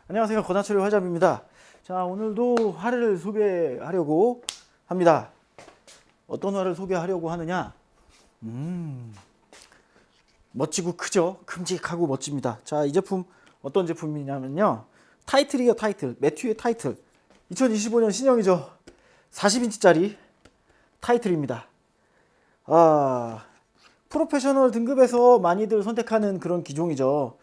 안녕하세요. 권하철의 화잡입니다. 자, 오늘도 화를 소개하려고 합니다. 어떤 화를 소개하려고 하느냐? 멋지고 크죠? 큼직하고 멋집니다. 자, 이 제품 어떤 제품이냐면요. 타이틀이요, 타이틀. 매튜의 타이틀. 2025년 신형이죠. 40인치짜리 타이틀입니다. 프로페셔널 등급에서 많이들 선택하는 그런 기종이죠.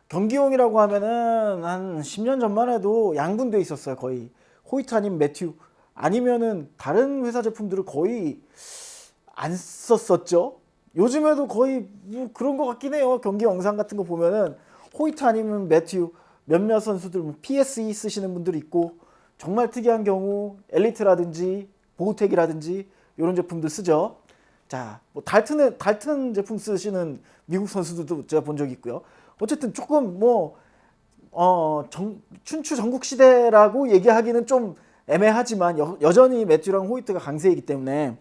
경기용이라고 하면은 한 10년 전만 해도 양분돼 있었어요. 거의 호이트 아니면 매튜 아니면은 다른 회사 제품들을 거의 안 썼었죠. 요즘에도 거의 뭐 그런 것 같긴 해요. 경기 영상 같은 거 보면은 호이트 아니면 매튜, 몇몇 선수들 PSE 쓰시는 분들 있고, 정말 특이한 경우 엘리트라든지 보우텍이라든지 이런 제품들 쓰죠. 자, 뭐 달튼 제품 쓰시는 미국 선수들도 제가 본 적이 있고요. 어쨌든 조금 춘추 전국 시대라고 얘기하기는 좀 애매하지만 여전히 매튜랑 호이트가 강세이기 때문에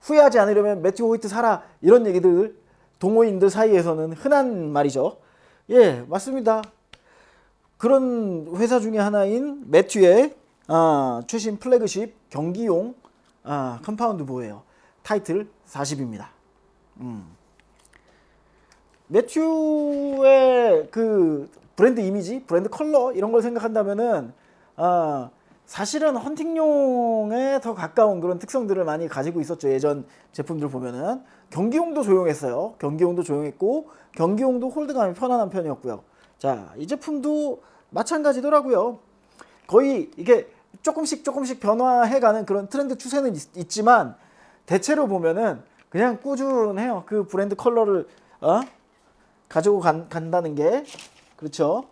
후회하지 않으려면 매튜 호이트 사라, 이런 얘기들 동호인들 사이에서는 흔한 말이죠. 예, 맞습니다. 그런 회사 중에 하나인 매튜의 최신 플래그십 경기용 컴파운드 보예요. 타이틀 40입니다. 매튜의 그 브랜드 이미지, 브랜드 컬러 이런 걸 생각한다면은 사실은 헌팅용에 더 가까운 그런 특성들을 많이 가지고 있었죠. 예전 제품들 보면은 경기용도 조용했어요. 경기용도 조용했고 경기용도 홀드감이 편안한 편이었고요. 자, 이 제품도 마찬가지더라고요. 거의 이게 조금씩 변화해가는 그런 트렌드 추세는 있지만 대체로 보면은 그냥 꾸준해요. 그 브랜드 컬러를 가지고 간다는 게. 그렇죠.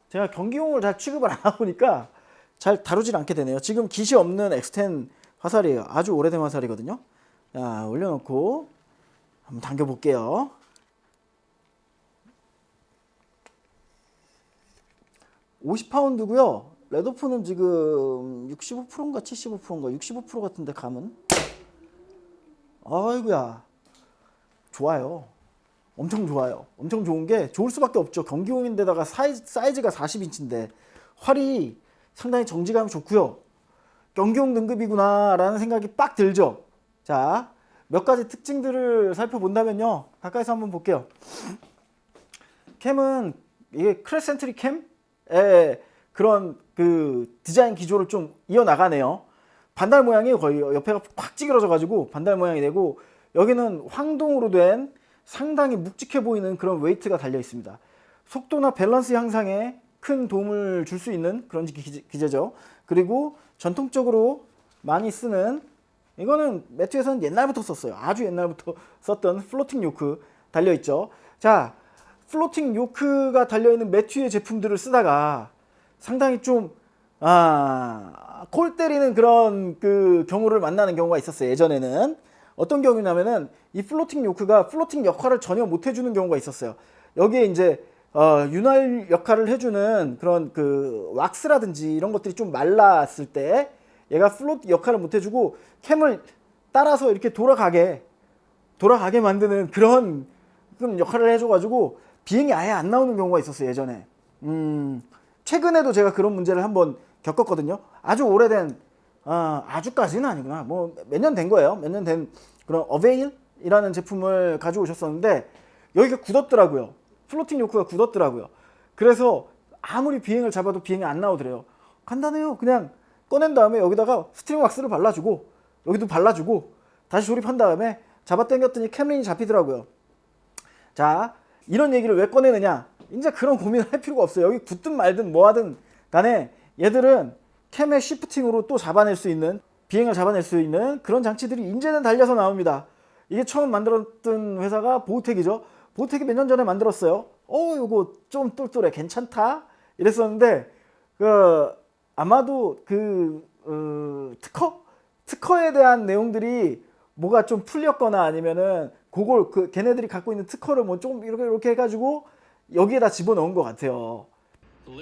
제가 경기용을 잘 취급을 안 하다 보니까 잘 다루질 않게 되네요. 지금 깃이 없는 X10 화살이에요. 아주 오래된 화살이거든요. 자, 올려놓고 한번 당겨 볼게요. (50파운드고요) 레드오프는 지금 65%인가 75%인가 65% 같은데 감은. 아이고야, 좋아요. 엄청 좋아요. 엄청 좋은 게 좋을 수밖에 없죠. 경기용인데다가 사이즈가 40인치인데 활이 상당히 정지감이 좋고요. 경기용 등급이구나 라는 생각이 빡 들죠. 자, 몇 가지 특징들을 살펴본다면요, 가까이서 한번 볼게요. 캠은 이게 크레센트리 캠의 그런 그 디자인 기조를 좀 이어나가네요. 반달 모양이 거의 옆에가 꽉 찌그러져 가지고 반달 모양이 되고, 여기는 황동으로 된 상당히 묵직해 보이는 그런 웨이트가 달려 있습니다. 속도나 밸런스 향상에 큰 도움을 줄 수 있는 그런 기제죠. 그리고 전통적으로 많이 쓰는, 이거는 매튜에서는 옛날부터 썼어요. 아주 옛날부터 썼던 플로팅 요크 달려 있죠. 자, 플로팅 요크가 달려 있는 매튜의 제품들을 쓰다가 상당히 좀 콜 때리는 그런 그 경우를 만나는 경우가 있었어요. 예전에는 어떤 경우냐면은 이 플로팅 요크가 플로팅 역할을 전혀 못 해주는 경우가 있었어요. 여기에 이제 윤활 역할을 해주는 그런 그 왁스라든지 이런 것들이 좀 말랐을 때 얘가 플로트 역할을 못 해주고 캠을 따라서 이렇게 돌아가게 만드는 그런 역할을 해줘가지고 비행이 아예 안 나오는 경우가 있었어요. 예전에. 최근에도 제가 그런 문제를 한번 겪었거든요. 아주 오래된, 아주까지는 아니구나, 뭐 몇 년 된 거예요. 몇 년 된 그런 어베일이라는 제품을 가지고 오셨었는데 여기가 굳었더라고요. 플로팅 요크가 굳었더라고요. 그래서 아무리 비행을 잡아도 비행이 안 나오더래요. 간단해요. 그냥 꺼낸 다음에 여기다가 스트링 왁스를 발라주고 여기도 발라주고 다시 조립한 다음에 잡아 당겼더니 캠링이 잡히더라고요. 자, 이런 얘기를 왜 꺼내느냐, 이제 그런 고민을 할 필요가 없어요. 여기 굳든 말든 뭐 하든 간에 얘들은 캠의 시프팅으로 또 잡아낼 수 있는, 비행을 잡아낼 수 있는 그런 장치들이 이제는 달려서 나옵니다. 이게 처음 만들었던 회사가 보우텍이죠. 보우텍이 몇 년 전에 만들었어요. 요거 좀 똘똘해, 괜찮다 이랬었는데 아마도 특허에 대한 내용들이 뭐가 좀 풀렸거나 아니면은 걔네들이 갖고 있는 특허를 뭐 조금 이렇게 해가지고 여기에다 집어넣은 것 같아요.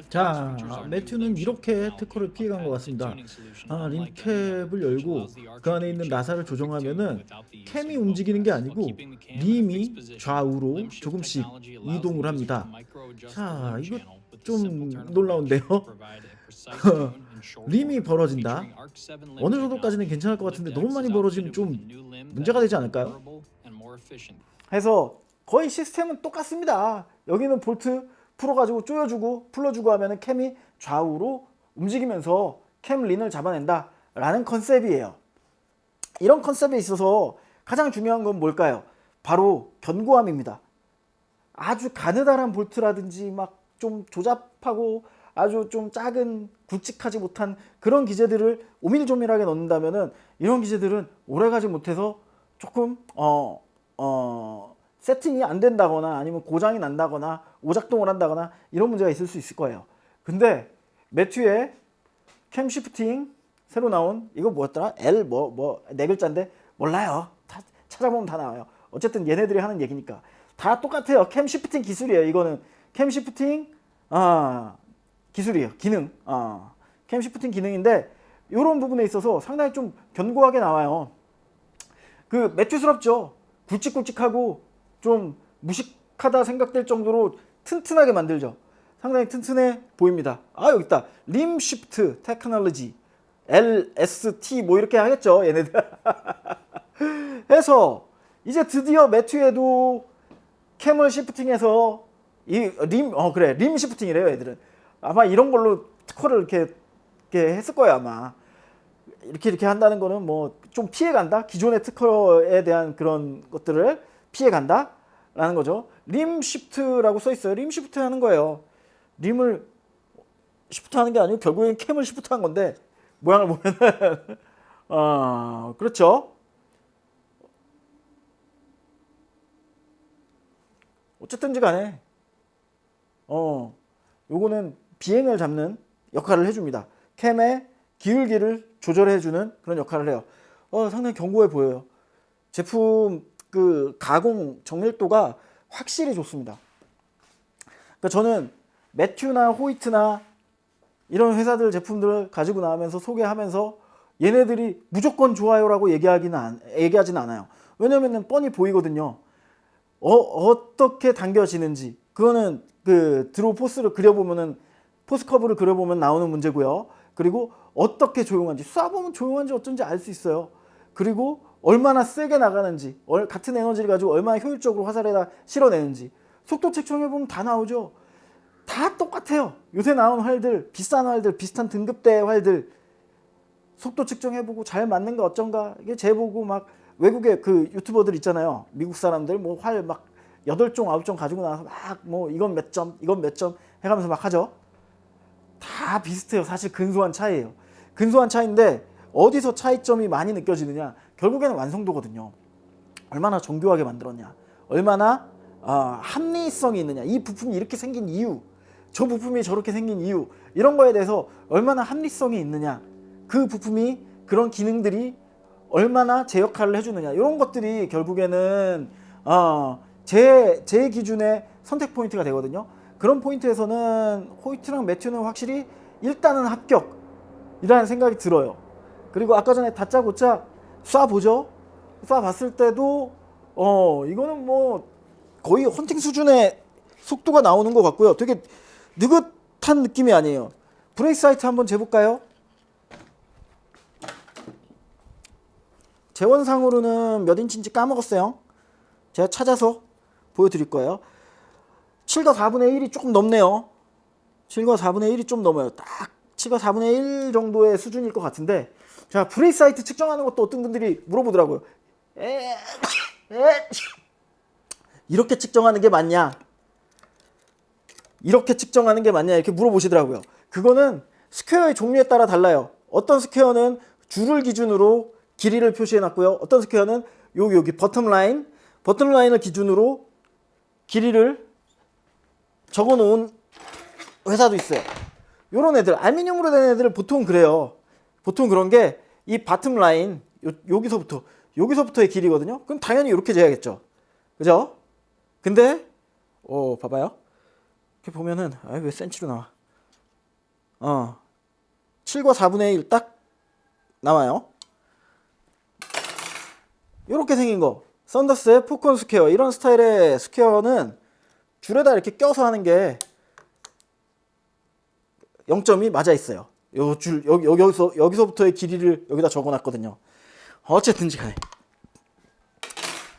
자, 매튜는 이렇게 특허를 피해간 것 같습니다. 림캡을 열고 그 안에 있는 나사를 조정하면은 캠이 움직이는 게 아니고 림이 좌우로 조금씩 이동을 합니다. 자, 이거 좀 놀라운데요. 림이 벌어진다. 어느 정도까지는 괜찮을 것 같은데 너무 많이 벌어지면 좀 문제가 되지 않을까요? 해서 거의 시스템은 똑같습니다. 여기는 볼트 풀어가지고 조여주고 풀어주고 하면은 캠이 좌우로 움직이면서 캠 린을 잡아낸다 라는 컨셉이에요. 이런 컨셉에 있어서 가장 중요한 건 뭘까요? 바로 견고함입니다. 아주 가느다란 볼트라든지 막 좀 조잡하고 아주 좀 작은 굵직하지 못한 그런 기재들을 오밀조밀하게 넣는다면은 이런 기재들은 오래가지 못해서 조금 세팅이 안 된다거나 아니면 고장이 난다거나 오작동을 한다거나 이런 문제가 있을 수 있을 거예요. 근데 매튜의 캠 시프팅 새로 나온 이거 뭐였더라? L 네 글자인데 몰라요. 다 찾아보면 다 나와요. 어쨌든 얘네들이 하는 얘기니까 다 똑같아요. 캠 시프팅 기술이에요. 이거는 캠 시프팅 기술이에요. 기능. 캠 시프팅 기능인데 이런 부분에 있어서 상당히 좀 견고하게 나와요. 그 매튜스럽죠. 굵직굵직하고 좀 무식하다 생각될 정도로 튼튼하게 만들죠. 상당히 튼튼해 보입니다. 여기 있다. 림 시프트 테크놀로지 LST 뭐 이렇게 하겠죠 얘네들. 해서 이제 드디어 매튜에도 캠을 시프팅해서 림 시프팅이래요 얘들은. 아마 이런 걸로 특허를 이렇게 했을 거예요 아마. 이렇게 한다는 거는 뭐 좀 피해간다. 기존의 특허에 대한 그런 것들을 피해간다 라는 거죠. 림 시프트라고 써 있어요. 림 시프트 하는 거예요. 림을 시프트 하는 게 아니고 결국엔 캠을 시프트 한 건데 모양을 보면은 그렇죠. 어쨌든지 간에 요거는 비행을 잡는 역할을 해줍니다. 캠의 기울기를 조절해주는 그런 역할을 해요. 상당히 견고해 보여요. 제품 그 가공 정밀도가 확실히 좋습니다. 그러니까 저는 매튜나 호이트나 이런 회사들 제품들을 가지고 나오면서 소개하면서 얘네들이 무조건 좋아요라고 얘기하진 않아요. 왜냐면은 뻔히 보이거든요. 어떻게 당겨지는지 그거는 그 드로우 포스를 그려보면은 포스 커브를 그려보면 나오는 문제고요. 그리고 어떻게 조용한지 쏴보면 조용한지 어쩐지 알 수 있어요. 그리고 얼마나 세게 나가는지 같은 에너지를 가지고 얼마나 효율적으로 화살에다 실어내는지 속도 측정해보면 다 나오죠. 다 똑같아요. 요새 나온 활들 비싼 활들 비슷한 등급대의 활들 속도 측정해보고 잘 맞는 거 어쩐가 이게 재보고 막 외국의 그 유튜버들 있잖아요. 미국 사람들 뭐 활 막 8종 9종 가지고 나와서 막 뭐 이건 몇 점 이건 몇 점 해가면서 막 하죠. 다 비슷해요. 사실 근소한 차이예요. 근소한 차이인데 어디서 차이점이 많이 느껴지느냐 결국에는 완성도거든요. 얼마나 정교하게 만들었냐 얼마나 합리성이 있느냐 이 부품이 이렇게 생긴 이유 저 부품이 저렇게 생긴 이유 이런 거에 대해서 얼마나 합리성이 있느냐 그 부품이 그런 기능들이 얼마나 제 역할을 해주느냐 이런 것들이 결국에는 제 기준의 선택 포인트가 되거든요. 그런 포인트에서는 호이트랑 매튜는 확실히 일단은 합격이라는 생각이 들어요. 그리고 아까 전에 다짜고짜 쏴보죠. 쏴봤을 때도 이거는 뭐 거의 헌팅 수준의 속도가 나오는 것 같고요. 되게 느긋한 느낌이 아니에요. 브레이스 하이트 한번 재볼까요? 재원상으로는 몇 인치인지 까먹었어요. 제가 찾아서 보여드릴 거예요. 7과 4분의 1이 조금 넘네요. 7과 4분의 1이 좀 넘어요. 딱 7과 4분의 1 정도의 수준일 것 같은데 자, 브레이스 하이트 측정하는 것도 어떤 분들이 물어보더라고요. 이렇게 측정하는 게 맞냐? 이렇게 측정하는 게 맞냐? 이렇게 물어보시더라고요. 그거는 스퀘어의 종류에 따라 달라요. 어떤 스퀘어는 줄을 기준으로 길이를 표시해 놨고요. 어떤 스퀘어는 여기 버텀라인을 기준으로 길이를 적어 놓은 회사도 있어요. 요런 애들, 알루미늄으로 된 애들 보통 그래요. 보통 그런 게 이 바텀라인 여기서부터의 길이거든요. 그럼 당연히 이렇게 재야겠죠. 그죠? 근데 봐봐요. 이렇게 보면은 왜 센치로 나와? 7과 4분의 1 딱 나와요. 이렇게 생긴 거 썬더스의 포콘 스퀘어, 이런 스타일의 스퀘어는 줄에다 이렇게 껴서 하는 게 0점이 맞아 있어요. 요 줄 여기서부터의 길이를 여기다 적어놨거든요. 어쨌든지 간에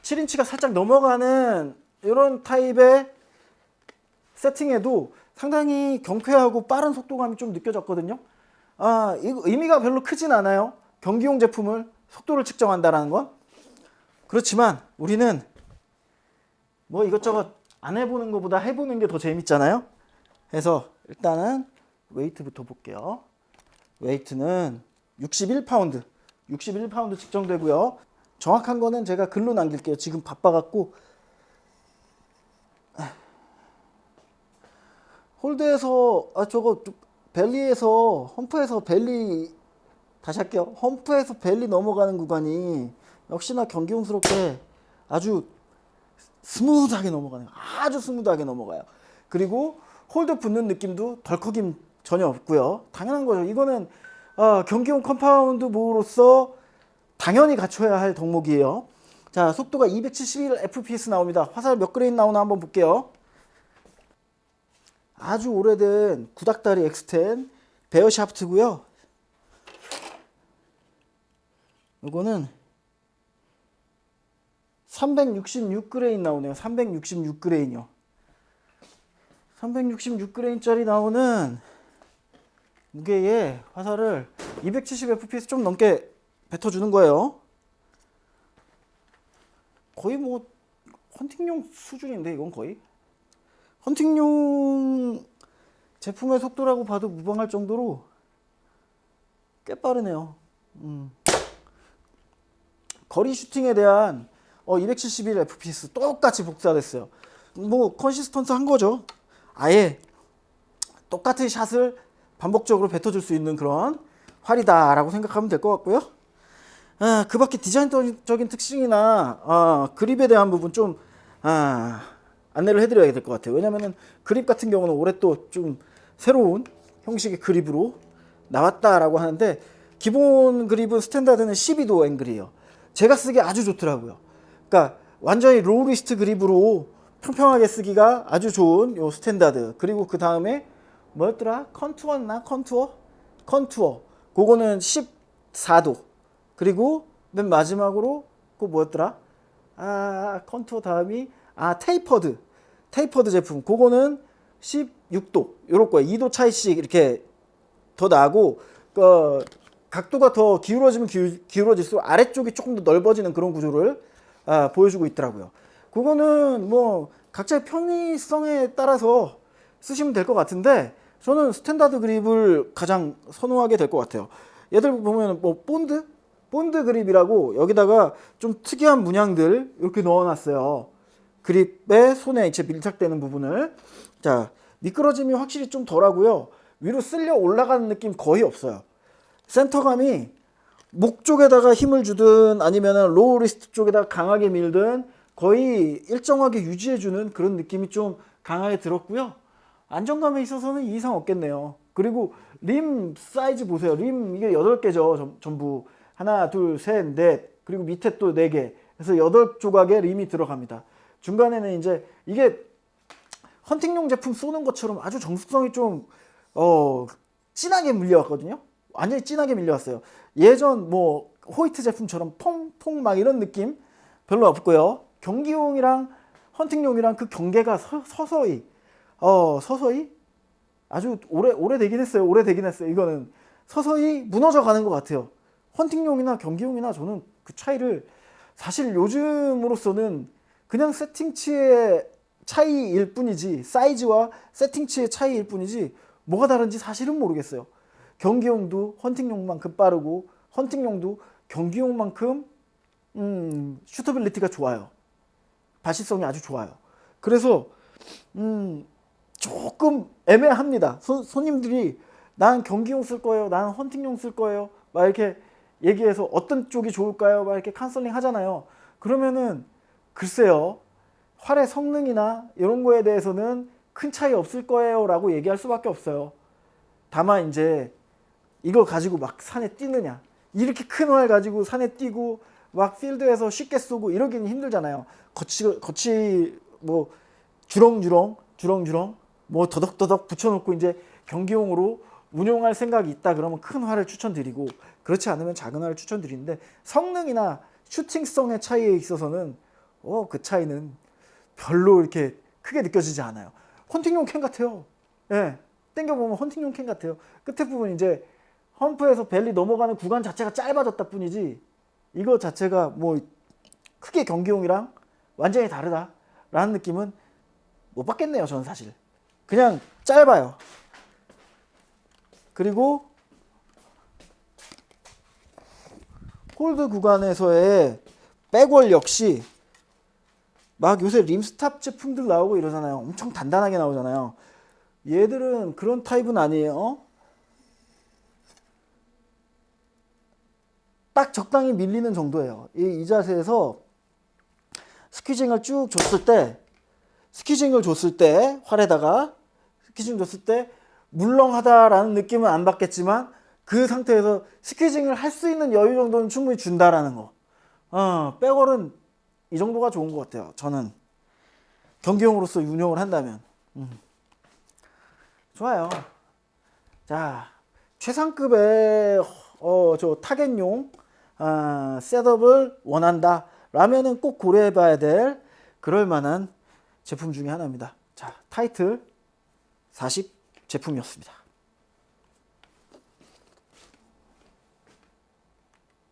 7인치가 살짝 넘어가는 이런 타입의 세팅에도 상당히 경쾌하고 빠른 속도감이 좀 느껴졌거든요. 이거 의미가 별로 크진 않아요. 경기용 제품을 속도를 측정한다라는 건. 그렇지만 우리는 뭐 이것저것 안 해보는 것보다 해보는 게 더 재밌잖아요. 그래서 일단은 웨이트부터 볼게요. 웨이트는 61파운드 측정되고요. 정확한 거는 제가 글로 남길게요. 지금 바빠갖고. 홀드에서 저거 벨리에서 험프에서 벨리, 다시 할게요. 험프에서 벨리 넘어가는 구간이 역시나 경기용스럽게 아주 스무드하게 넘어가네요. 아주 스무드하게 넘어가요. 그리고 홀드 붙는 느낌도 덜컥임 전혀 없고요. 당연한 거죠. 이거는 경기용 컴파운드 모로서 당연히 갖춰야 할 덕목이에요. 자, 속도가 271 fps 나옵니다. 화살 몇 그레인 나오나 한번 볼게요. 아주 오래된 구닥다리 X10 베어 샤프트고요. 이거는 366그레인 나오네요. 366그레인이요. 366그레인짜리 나오는 무게의 화살을 270fps 좀 넘게 뱉어주는 거예요. 거의 뭐 헌팅용 수준인데, 이건 거의 헌팅용 제품의 속도라고 봐도 무방할 정도로 꽤 빠르네요. 거리 슈팅에 대한 271 fps 똑같이 복사됐어요. 뭐 컨시스턴트 한 거죠. 아예 똑같은 샷을 반복적으로 뱉어줄 수 있는 그런 활이다라고 생각하면 될 것 같고요. 그 밖에 디자인적인 특징이나 그립에 대한 부분 좀 안내를 해드려야 될 것 같아요. 왜냐면은 그립 같은 경우는 올해 또 좀 새로운 형식의 그립으로 나왔다라고 하는데, 기본 그립은 스탠다드는 12도 앵글이에요. 제가 쓰기 아주 좋더라고요. 그러니까 완전히 로우리스트 그립으로 평평하게 쓰기가 아주 좋은 요 스탠다드. 그리고 그 다음에 뭐였더라? 컨투어나 컨투어. 그거는 14도. 그리고 맨 마지막으로 그거 뭐였더라? 컨투어 다음이 테이퍼드 제품. 그거는 16도. 요럴 거예요. 2도 차이씩 이렇게 더 나고, 각도가 더 기울어지면 기울어질수록 아래쪽이 조금 더 넓어지는 그런 구조를 보여주고 있더라고요. 그거는 뭐 각자의 편의성에 따라서 쓰시면 될 것 같은데, 저는 스탠다드 그립을 가장 선호하게 될 것 같아요. 얘들 보면 뭐 본드 그립이라고 여기다가 좀 특이한 문양들 이렇게 넣어놨어요. 그립에 손에 이제 밀착되는 부분을. 자, 미끄러짐이 확실히 좀 덜하고요. 위로 쓸려 올라가는 느낌 거의 없어요. 센터감이 목 쪽에다가 힘을 주든 아니면 로우 리스트 쪽에다가 강하게 밀든 거의 일정하게 유지해주는 그런 느낌이 좀 강하게 들었고요. 안정감에 있어서는 이상 없겠네요. 그리고 림 사이즈 보세요. 림 이게 8개죠. 전부. 하나, 둘, 셋, 넷. 그리고 밑에 또 4개. 그래서 8조각의 림이 들어갑니다. 중간에는 이제 이게 헌팅용 제품 쏘는 것처럼 아주 정숙성이 좀 진하게 밀려왔거든요. 완전히 진하게 밀려왔어요. 예전 뭐 호이트 제품처럼 퐁퐁 막 이런 느낌 별로 없고요. 경기용이랑 헌팅용이랑 그 경계가 서서히 아주 오래되긴 했어요. 이거는 서서히 무너져 가는 것 같아요. 헌팅용이나 경기용이나 저는 그 차이를 사실 요즘으로서는 그냥 세팅치의 차이일 뿐이지, 사이즈와 세팅치의 차이일 뿐이지 뭐가 다른지 사실은 모르겠어요. 경기용도 헌팅용만큼 빠르고 헌팅용도 경기용만큼 슈터빌리티가 좋아요. 발시성이 아주 좋아요. 그래서 조금 애매합니다. 손님들이 난 경기용 쓸 거예요, 난 헌팅용 쓸 거예요 막 이렇게 얘기해서 어떤 쪽이 좋을까요 막 이렇게 카운슬링 하잖아요. 그러면은 글쎄요, 활의 성능이나 이런 거에 대해서는 큰 차이 없을 거예요 라고 얘기할 수밖에 없어요. 다만 이제 이걸 가지고 막 산에 뛰느냐, 이렇게 큰 활 가지고 산에 뛰고 막 필드에서 쉽게 쏘고 이러기는 힘들잖아요. 거치 뭐 주렁주렁 뭐 더덕더덕 붙여놓고 이제 경기용으로 운용할 생각이 있다 그러면 큰 활을 추천드리고, 그렇지 않으면 작은 활을 추천드리는데, 성능이나 슈팅성의 차이에 있어서는 그 차이는 별로 이렇게 크게 느껴지지 않아요. 헌팅용 캔 같아요. 예, 당겨보면 헌팅용 캔 같아요. 끝에 부분 이제 험프에서 벨리 넘어가는 구간 자체가 짧아졌다 뿐이지, 이거 자체가 뭐 크게 경기용이랑 완전히 다르다라는 느낌은 못 받겠네요. 저는 사실 그냥 짧아요. 그리고 홀드 구간에서의 백월 역시 막 요새 림스탑 제품들 나오고 이러잖아요. 엄청 단단하게 나오잖아요. 얘들은 그런 타입은 아니에요. 딱 적당히 밀리는 정도예요. 이 자세에서 스퀴징을 쭉 줬을 때, 활에다가 스퀴징 줬을 때 물렁하다라는 느낌은 안 받겠지만, 그 상태에서 스퀴징을 할 수 있는 여유 정도는 충분히 준다라는 거. 백월은 이 정도가 좋은 것 같아요. 저는 경기용으로서 운용을 한다면. 좋아요. 자, 최상급의 저 타겟용 셋업을 원한다 라면은 꼭 고려해봐야 될 그럴 만한 제품 중에 하나입니다. 자, 타이틀 40 제품이었습니다.